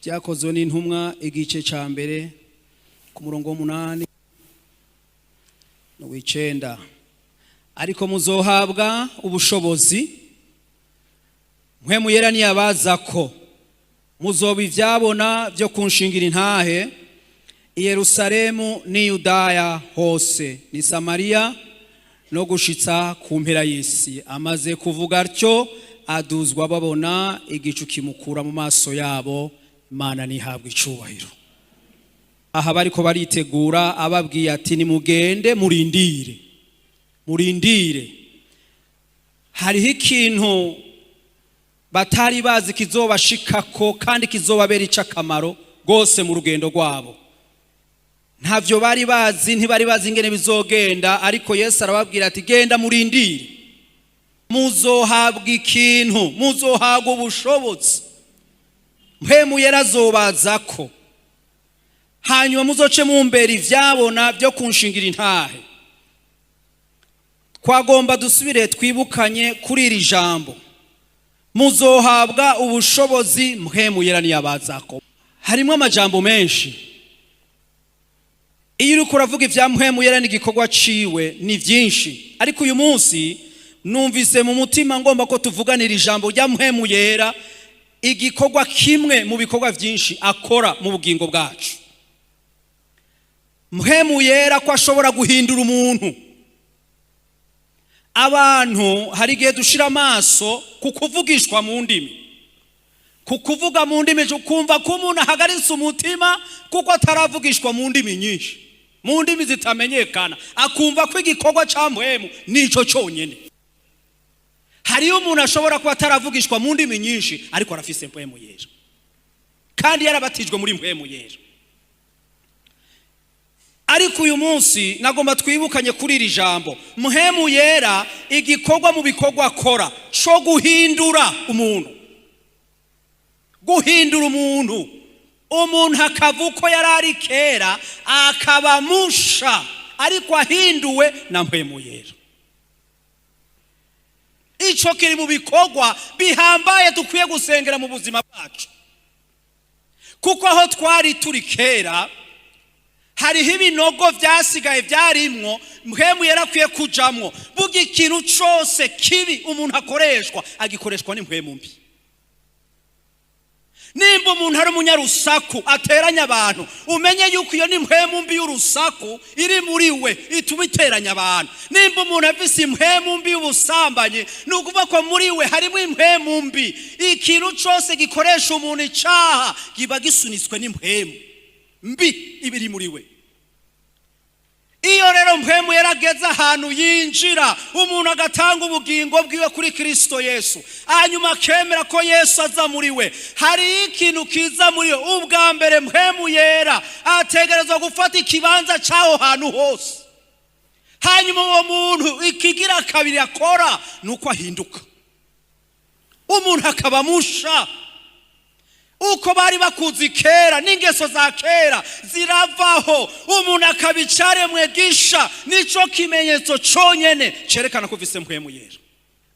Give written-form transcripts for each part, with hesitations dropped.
Byakozwe n'intumwa igice ca mbere ku murongo 8 no w'icenda. Ariko muzohabwa ubushobozi Mpwemuyera niyabazako muzoba ivyabona byo kunshingira intahe i Yerusalemu ni Yudaya hose ni Samariya no gushitsa ku mpera y'isi. Amaze kuvuga atyo aduzwa babona igicu kimukura mu maso yabo. Imana nihabwa icubahiro. Aha bariko baritegura ababwiye ati nimugende murindire hariho ikintu batari bazi kizobashikako kandi kizobabera icakamaro gose mu rugendo rwabo. Ntavyo bari bazi, ntibari bazi ingene bizogenda, ariko Yesu arababwira ati genda murindire, muzohabwa ikintu, muzohabwa ubushobozi. Mpwemuyera azobazako, hanyuma muzoce mumbera ivyabona byo kunshingira intahe. Twagomba dusubire twibukanye kuri iri jambo, muzohabwa ubushobozi Mpwemuyera niyabazako. Harimo amajambo menshi. Iyo uriko uravuga ivya Mpwemuyera n'igikorwa ciwe ni vyinshi, ariko uyu munsi numvise mu mutima ngomba ko tuvuganira ijambo rya Mpwemuyera, igikorwa kimwe mu bikorwa vyinshi akora mu bugingo bwacu. Mpwemuyera ko ashobora guhindura umuntu. Abantu hari igihe dushira amaso kukuvugishwa mu ndimi, kukuvuga mu ndimi ukumva ko umuntu ahagaritse umutima kuko ataravugishwa mu ndimi nyinshi, mu ndimi zitamenyekana, akumva ko igikorwa ca Mpwemu nico cyonyene. Hariyo umuntu ashobora kuba ataravugishwa mu ndimi nyinshi ariko arafise Mpwemuyera kandi yarabatijwe muri Mpwemuyera. Ariko uyu munsi nagomba twibukanye kuri iri jambo Mpwemuyera, igikorwa mu bikorwa akora cyo guhindura umuntu. Guhindura umuntu, umuntu akavuko yarari kera akaba musha, ariko ahinduwe na Mpwemuyera. Ico kiri mu bikorwa bihambaye dukwiye gusengera mu buzima bwacu, kuko aho twari turi kera hariho ibinogo vyasigaye vyarimwo Mpwemuyera akwiye kujamwo. Buga ikintu cose kibi umuntu akoreshwa agikoreshwa ni mpwemu mbi. Nimba umuntu ari umunyarusaku ateranya abantu, umenye yuko iyo ni mpwemu mbi y'urusaku iri muri we ituma iteranya abantu. Nimba umuntu afise impwemu mbi y'ubusambanyi, nukuvuga ko muri we harimo impwemu mbi. Ikintu cose gikoresha umuntu icaha giba gisunitswe n'impwemu mbi ibiri muri we. Iyo rero Mpwemuyera ageze ahantu yinjira, umuntu agatanga ubugingo bwiwe kuri Kristo Yesu, hanyuma akemera ko Yesu aza muri we, hari ikintu kiza muri we. Ubwa mbere Mpwemuyera ategerezwa gufata ikibanza caho hantu hose. Hanyuma uwo muntu ikigira kabiri akora nuko ahinduka, umuntu akaba musha. Uko bari bakuzi kera n'ingeso za kera ziravaho, umuntu akabicare mwegisha. Nico kimenyetso conyene cerekana ko vise Mpwemuyera.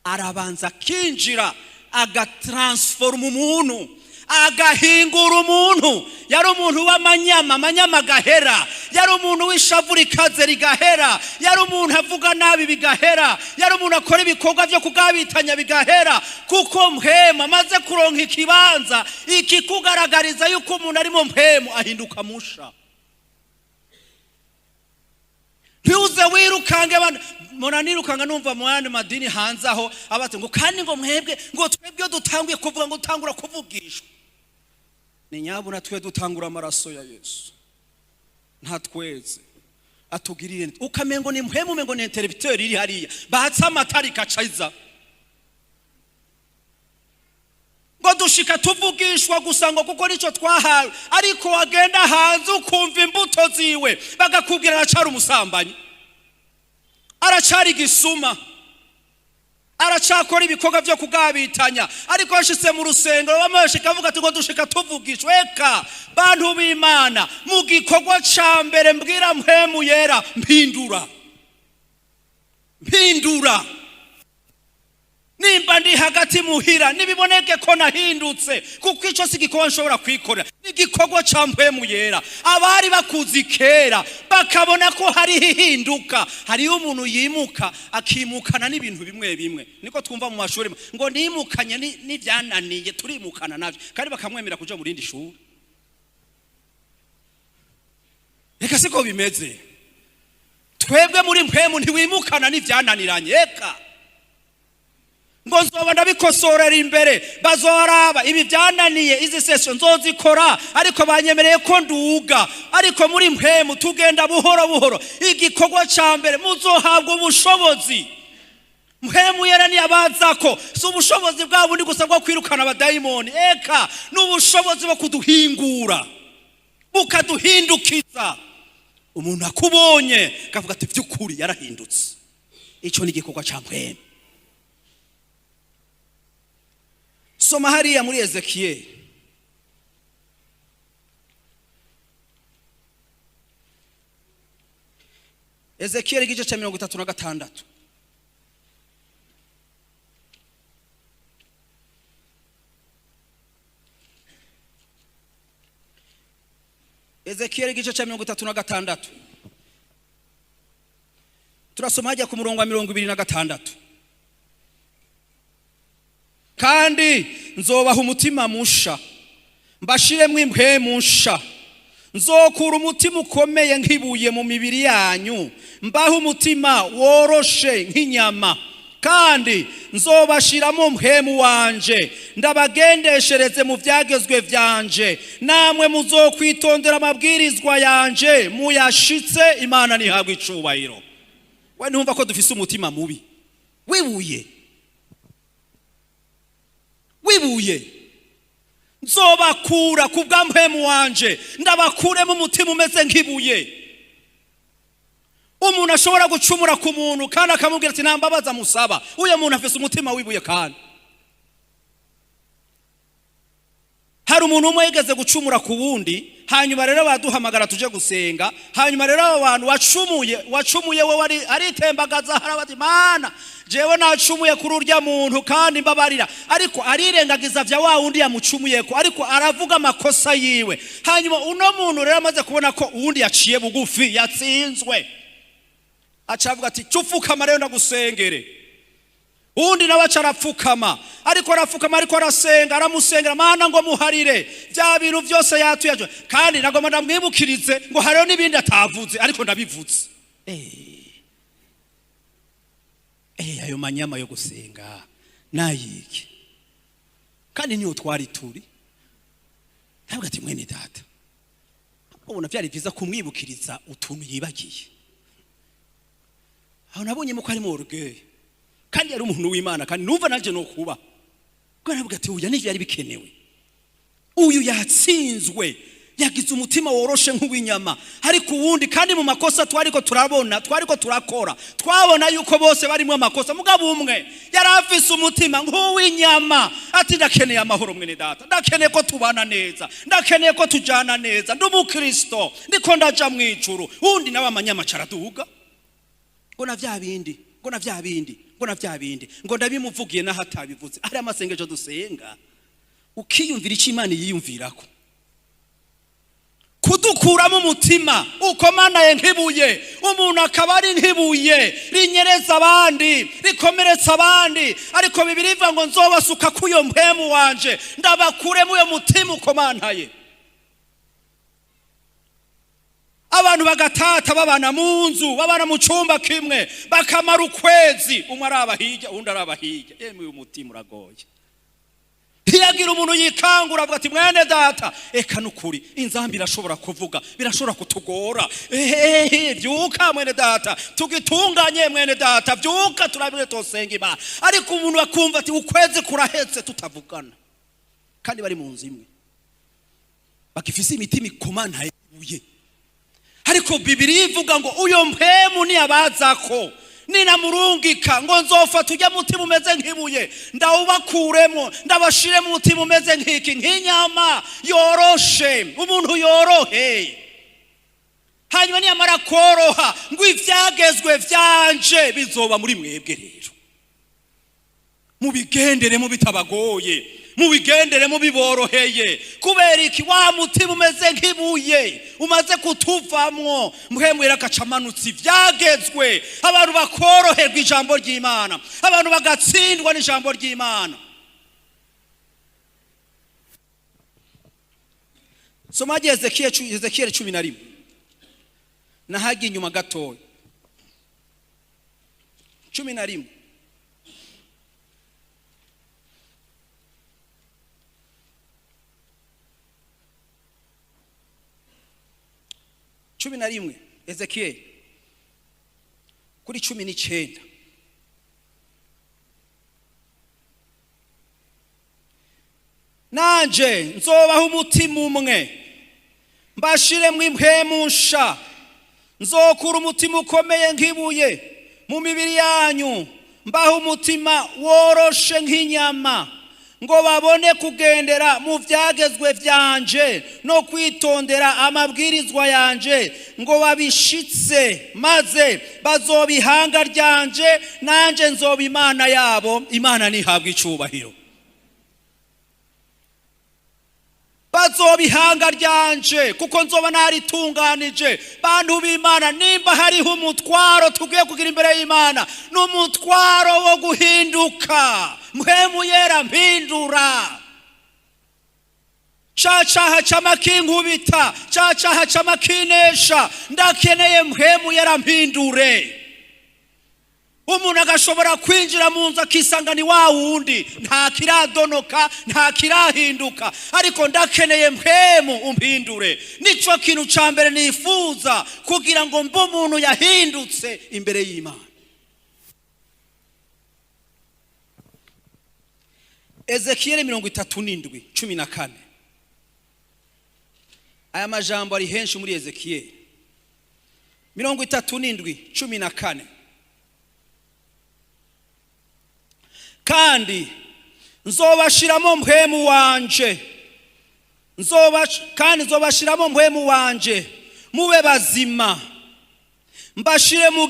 Arabanza kinjira agatransforma umuntu, agahingura umuntu. Yari umuntu w'amanyama gahera, yari umuntu w'ishavu rikaze rigahera, yari umuntu avuga nabi bigahera, yari umuntu akora ibikorwa byo kugabitanya bigahera. Kuko Mpwemu amaze kuronka ikibanza ikikugaragariza yuko umuntu ari mu Mpwemu, ahinduka musha. Ntuze wirukange munanirukanga numva mu yandi madini hanze aho abate ngo kandi ngo mwebwe ngo twebwe dutanguye kuvuga ngo utangura kuvugishwa. Ni nyabuna twe dutangura amaraso ya Yesu, nta tweze atugirire. Ukamengo ni Mpwemu, mengo ni interpreteur iri hariya batsa amatari kacayiza ngo dushika tuvugishwa gusa ngo kuko nico twahawe. Ariko wagenda hanze ukumva imbuto ziwe bagakubwira aracari umusambanyi, aracari gisuma, aracakora ibikorwa byo kugabitanya. Ariko yashitse mu rusengero bamashika avuga ati ngo dushika tuvugishwe. Eka bantu b'Imana, mu gikorwa ca mbere mbwira Mpwemuyera, mpindura. nimba ndi hagati muhira nibiboneke ko nahindutse, kuko ico si igikorwa nshobora kwikorera, ni igikorwa ca Mpwemuyera. Abari bakuzi kera bakabona ko hari hihinduka, hari umuntu yimuka akimukana n'ibintu bimwe bimwe, niko twumva mu mashuri ngo nimukanye n'ivyananiye turimukana navyo, kandi bakamwemera kuja mu rindi shuri. Eka siko bimeze. Twebwe muri Mpwemu ntiwimukana n'ivyananiranye. Eka ngo nzoba ndabikosorera imbere, bazoraba ibi byananiye, izi session nzozikora, ariko banyemereye ko nduga. Ariko muri Mpwemu tugenda buhoro buhoro. Igikorwa ca mbere muzohabwa ubushobozi. Mpwemuyera ni abazako, si ubushobozi bwa bundi gusa bwo kwirukana abadayimoni. Eka n'ubushobozi bwo kuduhingura, bukaduhindukiza. Umuntu akubonye kavuga ati vy'ukuri yarahindutse. Ico ni igikorwa ca Mpwemu. Soma hariya muri Ezekiyeli. Ezekiyeli igice ca 36. Ezekiyeli igice ca 36. Turasoma hajya ku murongo wa 26. Kandi nzobaha umutima musha, mbashiremwe Impwemu nsha. Nzokura umutima ukomeye nk'ibuye mu mibiri yanyu, mbaha umutima woroshe nk'inyama. Kandi nzobashiramo Mpwemu wanje, ndabagendeshereze mu vyagezwe vyanje. Namwe muzokwitondera amabwirizwa yanje muyashitse. Imana nihabwe icubahiro. We ntumva ko dufise umutima mubi wibuye? Nzobakura kubwa Mpwemu wanje, ndabakuremo umutima umeze nk'ibuye. Umuntu ashobora gucumura ku muntu kandi akamubwira ati nambabaza musaba, uyo muntu afise umutima wibuye. Kandi hari umuntu umwe yigeze gucumura ku wundi, hanyuma rero baduhamagara tuje gusenga. Hanyuma rero abo bantu wacumuye we aritembagaza, harabati Mana jewe nacumuye kuri urya muntu kandi mbabarira. Ariko arirengagiza vya wa wundi yamucumuyeko, ariko aravuga amakosa yiwe. Hanyuma uno muntu rero amaze kubona ko uwundi yaciye bugufi, yatsinzwe, acavuga ati cufukama rero ndagusengere. Undi nawe acarapfukama, ariko arasenga, aramusengera, Mana ngo muharire vya bintu vyose yatuyaje, kandi nagomba ndamwibukirize ngo hariho n'ibindi atavuze ariko ndabivuze. Ayo manyama yo gusenga nayiki, kandi niyo twari turi. Ntabwo ati mwene data, ubona byari byiza kumwibukiriza utuntu yibagiye. Aho nabonye muko ari mu orgueil, kandi yari umuntu w'Imana, kandi numva naje no kuba ko navuga ati uya n'ivyo yari bikenewe. Uyu yatsinzwe, yagize umutima woroshe nk'uw'inyama. Ariko uwundi kandi mu makosa twariko turakora, twabona yuko bose barimo amakosa, mugabo umwe yarafise umutima nk'uw'inyama. Ati ndakeneye amahoro mwene data, ndakeneye ko tubana neza, ndakeneye ko tujana neza, ndumukristo, ndiko ndaja mwijuru. Undi nawe amanyama caraduga ngo na vya bindi, ngo ndabimuvugiye na hatabivuze. Ari amasengesho dusenga, ukiyumvira ico Imana yiyumvirako, kudukuramo umutima ukomanaye nk'ibuye. Umuntu akaba ari nk'ibuye rinyereza abandi, rikomeretsa abandi. Ariko Bibiliya ivuga ngo nzobasuka kuyo Mpwemu wanje, ndabakuremo uyo mutima ukomanaye. Abantu bagatata babana mu nzu, babana mu cumba kimwe, bakamara ukwezi, umwe araba hirya undi araba hirya. Uyu mutima uragoye. Ntiyagira umuntu yikangura avuga ati mwene data, eka nukuri inzambi irashobora kuvuga, birashobora kutugora. Vyuka mwene data, tugitunganye mwene data, vyuka turabire tosenga Imana. Ariko umuntu akumva ati ukwezi kurahetse tutavugana, kandi bari mu nzu imwe, bakifise imitima ikomanaye ibuye. Ariko Bibiliya ivuga ngo uyo Mpwemu ni abazako, ninamurungika ngo nzofata ujya mutima umeze nk'ibuye, ndawubakuremo, ndabashiremo umutima umeze nk'iki, nk'inyama yoroshe, umuntu yorohe. Hanyuma niyamara koroha ngo ivyagezwe vyanje bizoba muri mwebwe. Rero mubigendere mu bitabagoye, mubigendere mu biboroheye. Kubera iki? Wa mutima umeze nk'ibuye umaze kutuvamwo, Mpwemuyera akacamanutse ivyagezwe, abantu bakoroherwa ijambo ry'Imana, abantu bagatsindwa n'ijambo ry'Imana. Soma Ezekiel 11 nahagiye inyuma gatoya. 11 Ezekiel kuri 19. Nanje nzobaho umutima umwe, mbashiremwo impwemu nsha, nzokura umutima ukomeye nk'ibuye mu mibiri yanyu, mbaho umutima woroshe nk'inyama, ngo babone kugendera mu vyagezwe vyanje no kwitondera amabwirizwa yanje, ngo babishitse maze bazobihanga ryanje, nanje nzoba Imana yabo. Imana nihabwa icubahiro. Bazobihanga ryanje kuko nzoba naritunganije. Bantu b'Imana, nimba hariho umutwaro tugiye kugira imbere y'Imana, n'umutwaro wo guhinduka. Mpwemuyera mpindura. Cacaha camakinkubita, cacaha camakinesha, ndakeneye Mpwemuyera mpindure. Umuntu agashobora kwinjira mu nzu akisanga ni wa wundi, nta kiradonoka, nta kirahinduka, ariko ndakeneye Mpwemu umpindure. Nico kintu ca mbere nifuza, kugira ngo mbe umuntu yahindutse imbere y'Imana. Ezekiel 37:14. Aya majambo ari henshi muri Ezekiel 37:14. Kandi nzobashiramo Mpwemu wanje, nzobashiramo Mpwemu wanje, mube bazima, mbashire mu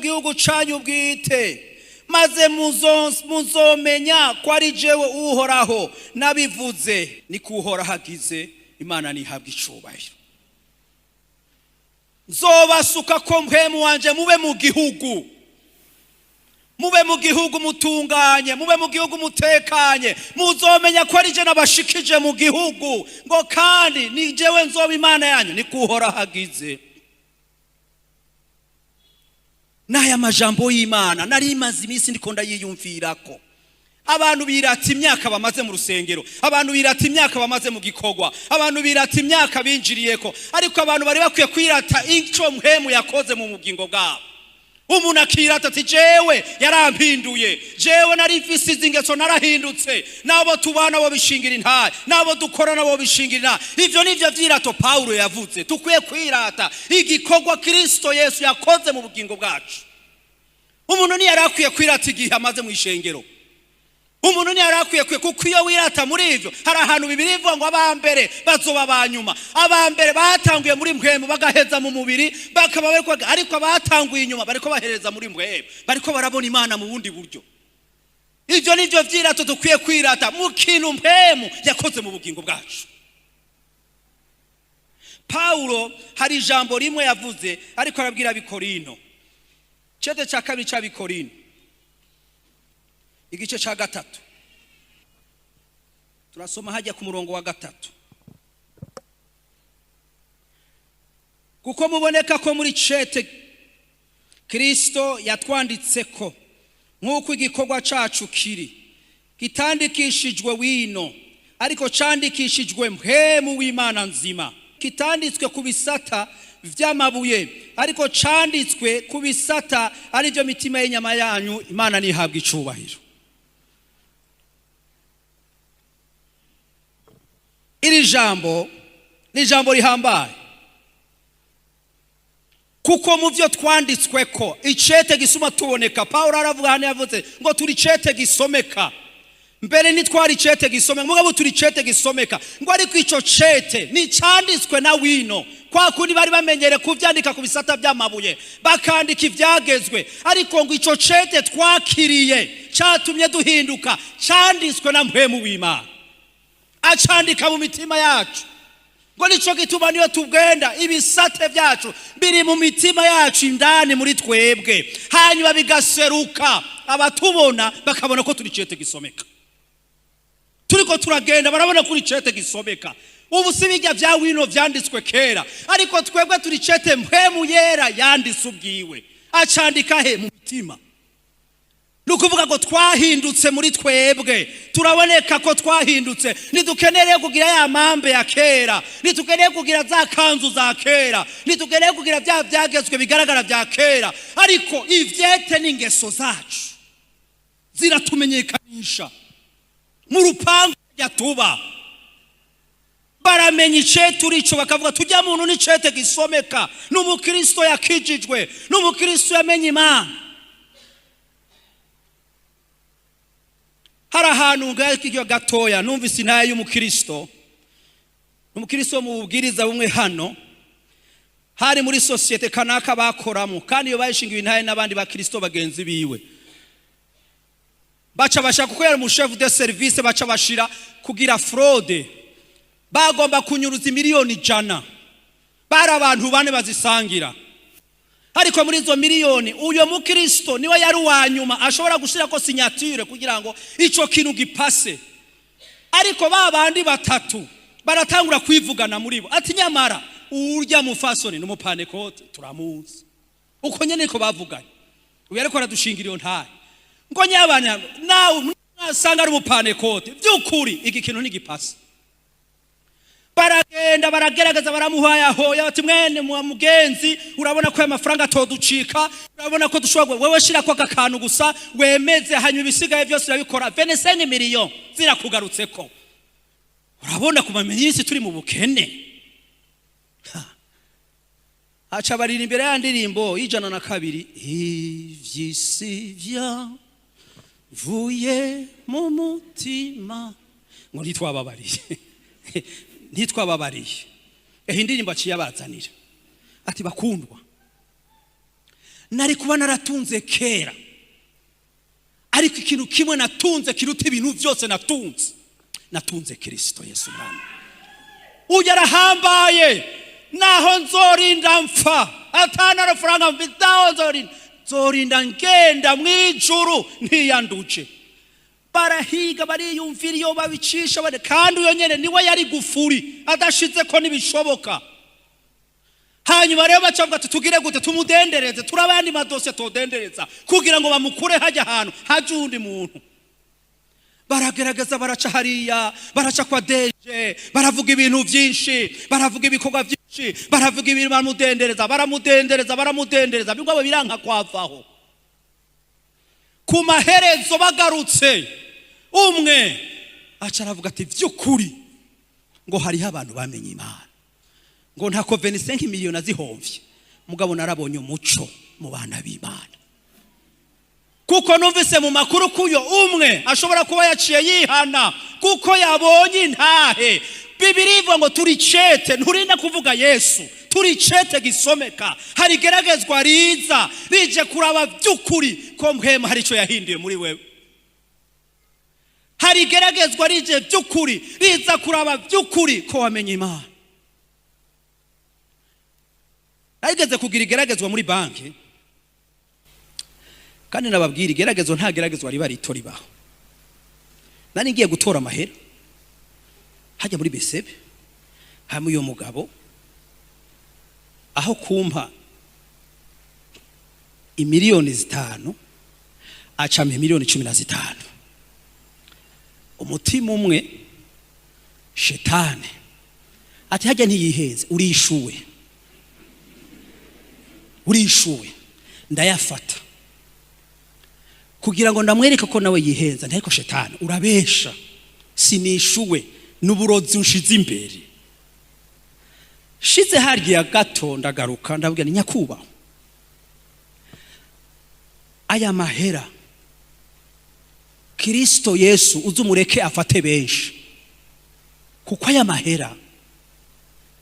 gihugu canyu bwite, maze muzomenya ko ari jewe Uhoraho nabivuze. Ni kuhora hagize. Imana nihabwa icubahiro. Nzobasuka ko Mpwemu wanje, mube mu gihugu, mube mu gihugu mutunganye, mube mu gihugu mutekanye, muzomenya ko ari je nabashikije mu gihugu, ngo kandi ni jewe nzoba Imana yanyu. Ni kuhora hagize. Naya majambo y'Imana nari imaze iminsi ndiko ndayiyumvirako. Abantu birata imyaka bamaze mu rusengero, abantu birata imyaka bamaze mu gikogwa, abantu birata imyaka binjiriyeko, ariko abantu bari bakwiye kwirata ico Mpwemu yakoze mu bugingo bwabo. Umuntu akirata ati jewe yarampinduye, jewe nari mfise izingeso narahindutse, nabo tubana bo bishingira intaye, nabo dukorana bo bishingira intaye. Ivyo nivyo vyirato Paulo yavuze. Tukwiye kwirata igikorwa Kristo Yesu yakoze mu bugingo bwacu. Umuntu ni yarakwiye kwirata igihe amaze mu ishengero. Umuntu ni yarakwiye kuko iyo wirata muri ivyo, hari ahantu Bibiri ivuga ngo abambere bazoba abanyuma. Abambere batanguye muri Mpwemu bagaheza mu mubiri, bakaba bariko, ariko batanguye inyuma bariko bahereza muri Mpwemu, bariko barabona Imana mu bundi buryo. Ivyo nivyo vyirato dukwiye kwirata mu kintu Mpwemu yakoze mu bugingo bwacu. Paulo hari ijambo rimwe yavuze ariko arabwira Abikorino, cete ca kabiri ca Abikorino igice ca 3, turasoma hajya ku murongo wa 3. Kuko muboneka ko muri cete Kristo yatwanditseko, nk'uko igikorwa cacu kiri, kitandikishijwe wino, ariko candikishijwe Mpwemu w'Imana nzima. Kitanditswe ku bisata vy'amabuye, ariko canditswe ku bisata ari byo mitima y'inyama yanyu. Imana nihabwa icubahiro. Iri jambo ni jambo rihambaye, kuko mu byo twanditsweko icete gisuma tuboneka. Paulo aravuga hano, yavuze ngo turi cete gisomeka. Mbere nitwari cete gisomeka, mugabo turi cete gisomeka, ngo ariko ico cete ni canditswe na wino, kwa kundi bari bamenyere kuvyandika ku bisata by'amabuye bakandika ivyagezwe, ariko ngo ico cete twakiriye cyatumye duhinduka cyanditswe na Mpwemu w'Imana acandika mu mitima yacu. Ngo nico gituma niyo tugenda ibisate byacu biri mu mitima yacu indani muri twebwe, hanyuma bigaseruka abatubona bakabona ko turi cete gisomeka. Turiko turagenda barabona kuri cete gisomeka. Ubu sibijya bya wino vyanditswe kera, ariko twebwe turi cete Mpwemuyera yanditse ubwiwe acandika he mu mitima. Nukuvuga ngo twahindutse muri twebwe, turaboneka ko twahindutse. Ntidukeneye kugira ya mambe ya kera, nitukeneye kugira za kanzu za kera, nitukeneye kugira bya byagezwe bigaragara bya kera, ariko ivyete n'ingeso zacu ziratumenyekanisha mu rupangu yatuba. Baramenye icete urico bakavuga tujya muntu ni cete gisomeka, n'umukristo yakijijwe, n'umukristo yamenye Imana. Hari ahantu ngakijyo gatoya numvise intaye y'umukristo mu bubwiriza bumwe hano, hari muri societe kanaka bakoramo, kandi iyo bayishingiwe intaye n'abandi bakristo bagenzi biwe, baca bashaka kukwera mu chef de service, baca bashira kugira fraude, bagomba kunyuruza miliyoni 100, bari abantu bane bazisangira. Ariko muri izo miliyoni uyo mukristo niwe yari uwanyuma ashobora gushira ko signature kugira ngo ico kintu gipase. Ariko babandi batatu baratangura kwivugana muri bo ati nyamara urya mufasoni no mu Pentecôte turamuzi. Uko nyene ko bavuganye, uyu ariko aradushingira iyo ntaye ngo nyabanya nawe mwasanga ari mu Pentecôte byukuri iki kintu nigipase. Baragenda baragerageza baramuhaya hoya ati mwene mugenzi urabona ko amafaranga toducika, urabona ko dushobora wewe shira ko akakantu gusa wemeze, hanyuma ibisigaye byose urabikora 25 million zirakugarutseko. Urabona kumamenyisi turi mu bukene. Acha barira imbere ya ndirimbo 102 ivyisi vya vuye mu mutima ngo ntitwababariye ntitwababariye. Indirimbo aciye abazanira ati bakundwa, nari kuba naratunze kera, ariko ikintu kimwe natunze kiruta ibintu byose natunze Kristo Yesu Mwami. Uyu arahambaye, naho nzorinda mpfa atana amafaranga mfitaho nzorinda ngenda mwijuru ntiyanduje. Barahiga bariyumvira iyo babicisha bane, kandi uyo nyene niwe yari gufuri adashize ko nibishoboka. Hanyuma rero bacavuga tutugire gute tumudendereze, turabandi madose todendereza kugira ngo bamukure hajya ahantu haje undi muntu. Baragerageza baraca hariya, baraca kwa deje, baravuga ibintu byinshi, baravuga ibikorwa byinshi, baravuga ibintu baramudendereza bigwa biranka kwavaho. Ku maherezo bagarutse, umwe aca aravuga ati byukuri ngo hariho abantu bamenye Imana, ngo ntako 25 miliyoni azihomvye, mugabo narabonye umuco mu bana b'Imana. Kuko numvise mu makuru kuyo umwe ashobora kuba yaciye yihana kuko yabonye intahe. Bibiri ivuga ngo turi cete, nturinda kuvuga Yesu, turi cete gisomeka. Hari geragezwa riza rije kuraba byukuri ko Mpwemu hari ico yahinduye muri wewe. Hari geragezwa rije byukuri riza kuraba byukuri ko wamenye Imana. Nageze kugira igeragezwa muri banki, kandi nababwira igeragezwa nta geragezwa riba ritori baho. Nani ngiye gutora amahera hajya muri besebe, hamwe uyo mugabo aho kumpa imiliyoni 5 acamye miliyoni 15. Umutima umwe shetani ati hajya ntiyihenze, urishuwe ndayafata kugira ngo ndamwereka ko nawe yihenza. Ntako shetani urabesha, sinishuwe n'uburozi unshize imbere. Shize harya gato ndagaruka ndavuga ni nyakuba, aya mahera Kristo Yesu uzumureke afate benshi, kuko aya mahera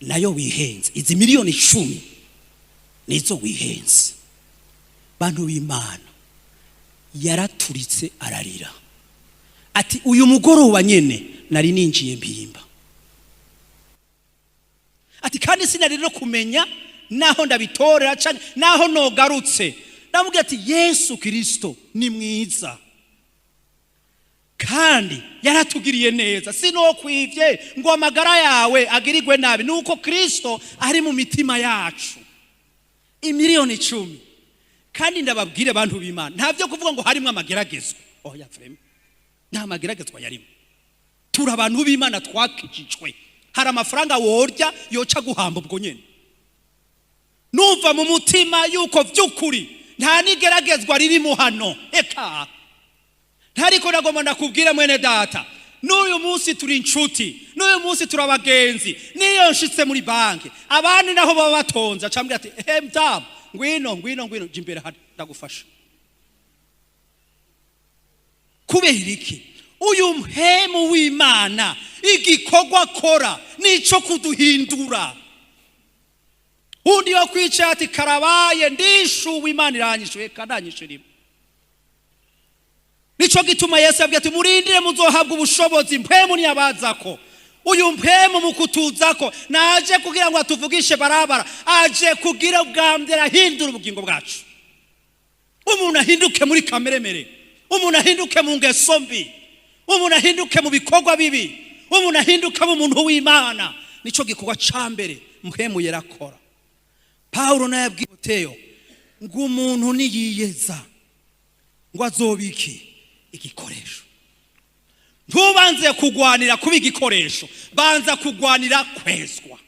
nayo wihenze. Izi miliyoni 10 nizo wihenze. Bantu b'Imana, yaraturitse ararira ati uyu mugoroba nyene nari ninjiye mpimba, ati kandi sinari no kumenya naho ndabitorera cyane naho nogarutse. Ndamubwira ati Yesu Kristo ni mwiza kandi yaratugiriye neza, sinokwivye ngo amagara yawe agirirwe nabi, nuko Kristo ari mu mitima yacu. Imiliyoni 10. Kandi ndababwire abantu b'Imana, ntavyo kuvuga ngo harimo amageragezwa. Oya freme, nta mageragezwa yarimo. Turi abantu b'Imana twakijijwe. Hari amafaranga worya yoca guhamba ubwo nyene. Numva mu mutima yuko vy'ukuri nta nigeragezwa ririmo hano. Eka ntariko nagomba nakubwire mwene data, n'uyu munsi turi inshuti, n'uyu munsi turi abagenzi. Niyo nshitse muri banki abandi naho baba batonza acambwira ati mdamu ngwino jimbere hano ndagufasha. Kubera iki? Uyu mpwemu w'Imana igikorwa akora nico kuduhindura. Undi yo kwica ati karabaye ndishuwe Imana iranyishuye kananyishirimo. Nico gituma Yesu yabwiye ati murindire muzohabwa ubushobozi mpwemu niyabazako. Uyu mpwemu mukutuzako naje kugira ngo atuvugishe barabara, aje kugira ubwambere ahindura ubugingo bwacu. Umuntu ahinduke muri kameremere, umuntu ahinduke mu ngeso mbi, umuntu ahinduke mu bikorwa bibi, umuntu ahinduke mu muntu w'Imana. Nico gikorwa cambere Mpwemuyera akora. Paulo naye yabwiye Timoteyo ngo umuntu niyiyeza ngo azobiki igikoresho. Ntubanze kugwanira kuba igikoresho, banza kugwanira kwezwa.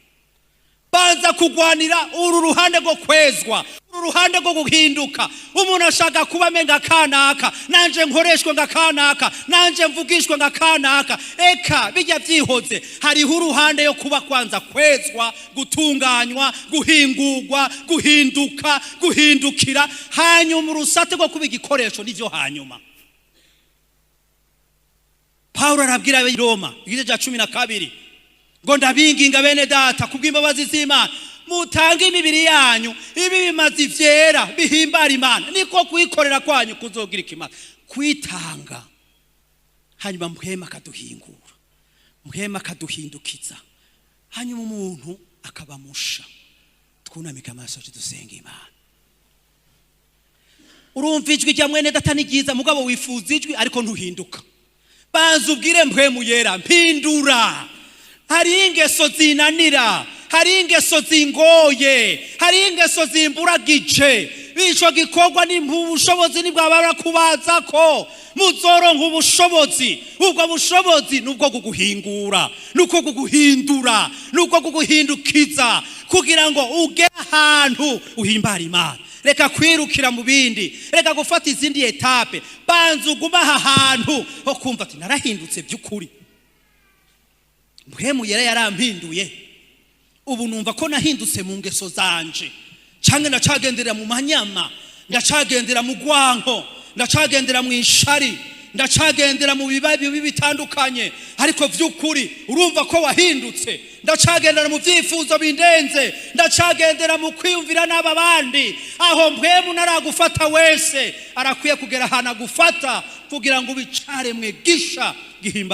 Banza kugwanira uru ruhande rwo kwezwa, uru ruhande rwo guhinduka. Umuntu ashaka kuba menga kanaka, nanje nkoreshwe nga kanaka, nanje mvugishwe nga kanaka. Eka bijya byihoze, hariho uruhande yo kuba kwanza kwezwa, gutunganywa, guhingurwa, guhinduka, guhindukira, hanyuma urusate rwo kuba igikoresho nivyo hanyuma. Paulo arabwira ab'i Roma igice cya 12 ngo ndabinginga bene data kubw'imbabazi z'Imana mutange imibiri yanyu ibi bimazi vyera bihimbara Imana, niko kuyikorera kwanyu kuzogira ikimara. Kwitanga hanyuma mpwema akaduhingura, mpwema akaduhindukiza, hanyuma umuntu akabamusha. Twunamika amaso dusenga Imana. Urumva ijwi rya mwene data ni ryiza, mugabo wifuza ijwi ariko ntuhinduka. Banza ubwire Mpwemuyera mpindura. Hari ingeso zinanira, hari ingeso zingoye, hari ingeso zimburagije. Bico gikorwa ni ubushobozi nibwabara kubazako muzoronka ubushobozi. Ubwo bushobozi nubwo kuguhingura, nuko kuguhindura, nuko kuguhindukiza kugira ngo ugere ahantu uhimbara Imana. Reka kwirukira mu bindi, reka gufata izindi etape. Banza uguma ahantu ho kumva ati narahindutse by'ukuri. Mpwemuyera yarampinduye. Ubu numva ko nahindutse mu ngeso zanje. Canke ndacagendera mu manyama, ndacagendera mu gwanko, ndacagendera mu ishari, ndacagendera mu bibabi bitandukanye. Ariko vy'ukuri urumva ko wahindutse. Ndacagendera mu vyifuzo bindenze, ndacagendera mu kwiyumvira n'aba bandi. Aho mpwemu naragufata wese arakwiye kugera hana gufata kugira ngo ubicare mwe gisha gihimba.